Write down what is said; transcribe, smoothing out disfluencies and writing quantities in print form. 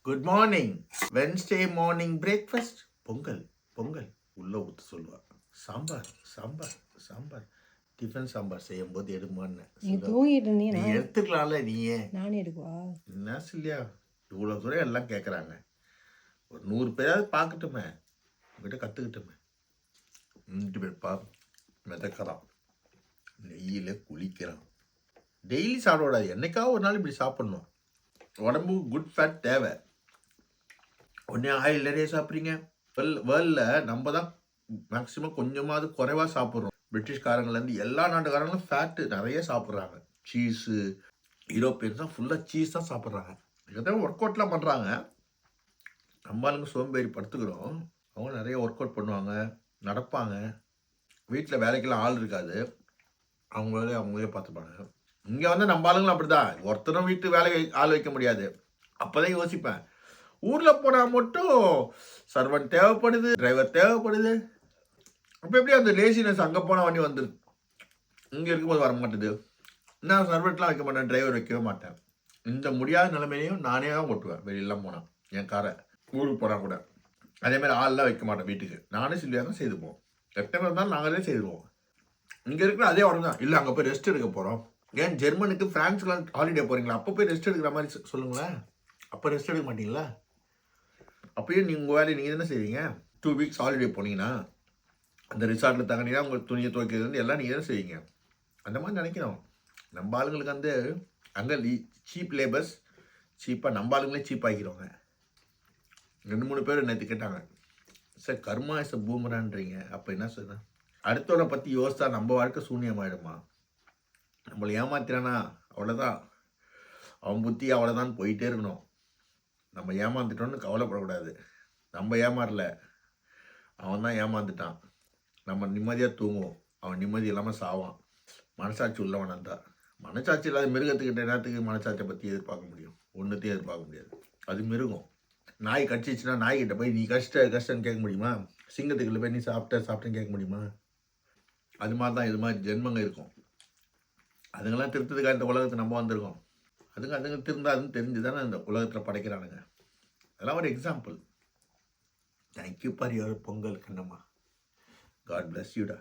Good morning. Wednesday morning breakfast. Pongal Pongal உள்ள ஊற்ற சொல்லுவா. சாம்பார் சாம்பார் சாம்பார். டிஃபன் சாம்பார் செய்யும் போது எடுமான்னு நீ தூங்கிட்டு நீ எடுத்துக்கலாம்ல. நீயே நானே எடுக்குவா என்ன சொல்லியா? இவ்வளோ தூரம் எல்லாம் கேட்குறாங்க. ஒரு 100 பேராவது பார்க்கட்டுமே, உங்ககிட்ட கற்றுக்கிட்டுமே. நின்று போய்ப்பா மிதக்கிறான், நெய்யில் குளிக்கிறான். டெய்லி சாப்பிடக்கூடாது, என்னைக்காவது ஒரு நாள் இப்படி சாப்பிட்ணும். உடம்பு குட் ஃபேட் தேவை. உடனே ஆயில் நிறைய சாப்பிட்றீங்க. வேர்ல்டில் நம்ம தான் மேக்ஸிமம் கொஞ்சமாவது குறைவாக சாப்பிட்றோம். பிரிட்டிஷ்காரங்கள்லேருந்து எல்லா நாட்டுக்காரங்களும் ஃபேட்டு நிறைய சாப்பிட்றாங்க. சீஸு, யூரோப்பியன்ஸ் தான் ஃபுல்லாக சீஸ் தான் சாப்பிட்றாங்க. இதுதான் ஒர்க் அவுட்லாம் பண்ணுறாங்க. நம்மளுங்க சோம்பேறி படுத்துக்கிறோம். அவங்க நிறைய ஒர்க் அவுட் பண்ணுவாங்க, நடப்பாங்க. வீட்டில் வேலைக்கெல்லாம் ஆள் இருக்காது, அவங்களே பார்த்துப்பாங்க. இங்கே வந்து நம்ம ஆளுங்களும் அப்படி தான். ஒருத்தரும் வீட்டு வேலைக்கு ஆள் வைக்க முடியாது. அப்போ தான் யோசிப்பேன், ஊரில் போனால் மட்டும் சர்வன்ட் தேவைப்படுது, டிரைவர் தேவைப்படுது. அப்போ எப்படி அந்த லேசினஸ் அங்கே போனால் வண்டி வந்துடுது, இங்கே இருக்கும்போது வர மாட்டேது. நான் சர்வெண்ட்லாம் வைக்க மாட்டேன், டிரைவர் வைக்கவே மாட்டேன். இந்த முடியாத நிலைமையிலையும் நானே தான் ஓட்டுவேன். வெளியெல்லாம் போனால் என் காரை, ஊருக்கு போனால் கூட அதேமாதிரி ஆள்லாம் வைக்க மாட்டேன். வீட்டுக்கு நானே சில்லியாக தான் செய்துப்போம். எத்தனை இருந்தாலும் நாங்களே செய்துவோம். இங்கே இருக்கிற அதே உடனே தான். இல்லை அங்கே போய் ரெஸ்ட் எடுக்க போகிறோம். ஏன் ஜெர்மனுக்கு ஃப்ரான்ஸ்லாம் ஹாலிடே போகிறீங்களா? அப்போ போய் ரெஸ்ட் எடுக்கிற மாதிரி சொல்லுங்களேன். அப்போ ரெஸ்ட் எடுக்க மாட்டீங்களா? அப்போயும் நீங்கள் உங்கள் வேலையை நீங்கள் என்ன செய்வீங்க? 2 வீக்ஸ் ஹாலிடே போனீங்கன்னா அந்த ரிசார்ட்டில் தங்கினீங்கன்னா உங்கள் துணியை துவைக்கிறது எல்லாம் நீங்கள் தான் செய்வீங்க. அந்த மாதிரி நினைக்கிறோம். நம்ம ஆளுங்களுக்கு வந்து அங்கே சீப் லேபர்ஸ் சீப்பாக, நம்ம ஆளுங்களே சீப்பாகிக்கிறோங்க. 2-3 பேர் நேற்று கேட்டாங்க, சார் கர்மா இஸ் அ பூமரான்றீங்க, அப்போ என்ன சொல்கிறேன்? அடுத்தவனை பற்றி யோசித்தா நம்ம வாழ்க்கை சூன்யமாயிடுமா? நம்மளை ஏமாத்திரானா அவ்வளோதான், அவன் புத்தி அவ்வளோதான் போயிட்டே இருக்கணும். நம்ம ஏமாந்துட்டோன்னு கவலைப்படக்கூடாது. நம்ம ஏமாறல, அவன் தான் ஏமாந்துட்டான். நம்ம நிம்மதியாக தூங்குவோம், அவன் நிம்மதி இல்லாமல் சாவான். மனசாட்சி உள்ளவனாக தான். மனசாட்சி இல்லாத மிருகத்துக்கிட்ட நேரத்துக்கு மனசாட்சியை பற்றி எதிர்பார்க்க முடியும்? ஒன்றுத்தையும் எதிர்பார்க்க முடியாது. அது மிருகம். நாய் கடிச்சிச்சுன்னா நாய்கிட்ட போய் நீ கஷ்டம்னு கேட்க முடியுமா? சிங்கத்துக்குள்ள போய் நீ சாப்பிட்டேன்னு கேட்க முடியுமா? அது மாதிரி தான் இது மாதிரி ஜென்மங்க இருக்கும். அதுங்கெல்லாம் திருத்ததுக்காக இந்த உலகத்தை நம்ம வந்திருக்கோம். அதுங்க திருந்தாதுன்னு தெரிஞ்சு தானே இந்த உலகத்தில் படைக்கிறானுங்க. அதெல்லாம் ஒரு example. Thank you for your Pongal Kannamma. God bless யூடா.